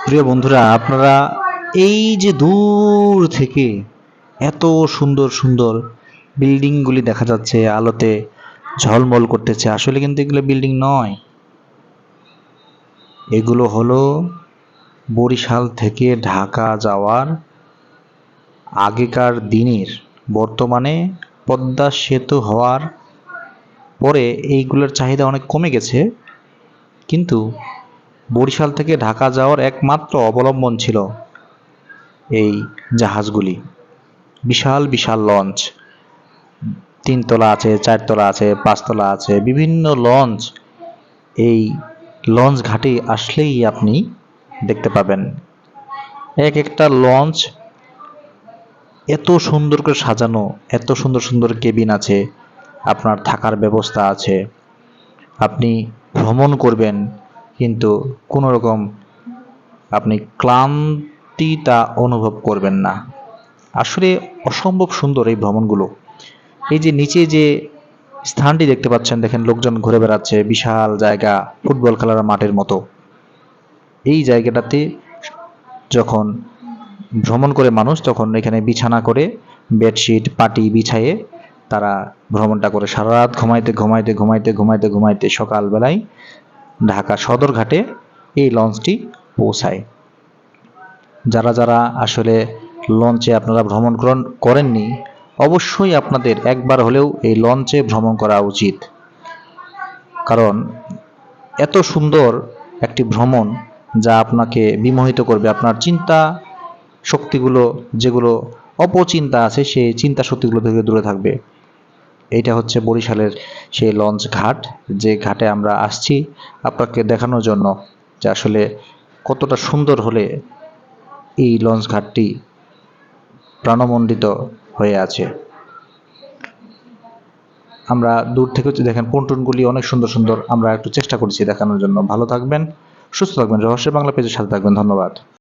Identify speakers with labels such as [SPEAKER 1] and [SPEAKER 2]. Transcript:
[SPEAKER 1] প্রিয় বন্ধুরা, আপনারা এই যে দূর থেকে এত সুন্দর সুন্দর বিল্ডিংগুলি দেখা যাচ্ছে, আলোতে ঝলমল করতেছে, আসলে কিন্তু এগুলো বিল্ডিং নয়। এগুলো হলো বরিশাল থেকে ঢাকা যাওয়ার আগেকার দিনের, বর্তমানে পদ্মা সেতু হওয়ার পরে এইগুলোর চাহিদা অনেক কমে গেছে, কিন্তু বরিশাল থেকে ঢাকা যাওয়ার একমাত্র অবলম্বন ছিল এই জাহাজগুলি। বিশাল বিশাল লঞ্চ, 3 তলা আছে, 4 তলা আছে, 5 তলা আছে, বিভিন্ন লঞ্চ। এই লঞ্চ ঘাটে আসলেই আপনি দেখতে পাবেন এক একটা লঞ্চ এত সুন্দর করে সাজানো, এত সুন্দর সুন্দর কেবিন আছে, আপনার থাকার ব্যবস্থা আছে। আপনি ভ্রমণ করবেন কিন্তু কোনো রকম আপনি ক্লান্তিটা অনুভব করবেন না। আসলে অসম্ভব সুন্দর এই ভ্রমণগুলো। এই যে নিচে যে স্থানটি দেখতে পাচ্ছেন, দেখেন লোকজন ঘুরে বেড়াচ্ছে, বিশাল জায়গা, ফুটবল খেলার মাঠের মতো। এই জায়গাটাতে যখন ভ্রমণ করে মানুষ, তখন এখানে বিছানা করে বেডশিট পাটি বিছায়ে তারা ভ্রমণটা করে, সারা রাত ঘুমাইতে ঘুমাইতে ঘুমাইতে ঘুমাইতে ঘুমাইতে সকালবেলায় ঢাকা সদরঘাটে এই লঞ্চটি পৌঁছায়। যারা যারা আসলে লঞ্চে আপনারা ভ্রমণ করেননি, অবশ্যই আপনাদের একবার হলেও এই লঞ্চে ভ্রমণ করা উচিত। কারণ এত সুন্দর একটি ভ্রমণ, যা আপনাকে বিমোহিত করবে। আপনার চিন্তা শক্তিগুলো, যেগুলো অপচিন্তা আছে, সেই চিন্তা শক্তিগুলো থেকে দূরে থাকবে। এইটা হচ্ছে বরিশালের সেই লঞ্চ ঘাট, যে ঘাটে আমরা আসছি আপনাকে দেখানোর জন্য যে আসলে কতটা সুন্দর হলে এই লঞ্চ ঘাটটি প্রাণমণ্ডিত হয়ে আছে। আমরা দূর থেকে দেখেন পন্টুনগুলি অনেক সুন্দর সুন্দর, আমরা একটু চেষ্টা করছি দেখানোর জন্য। ভালো থাকবেন, সুস্থ থাকবেন, রহস্যের বাংলা পেজের সাথে থাকবেন। ধন্যবাদ।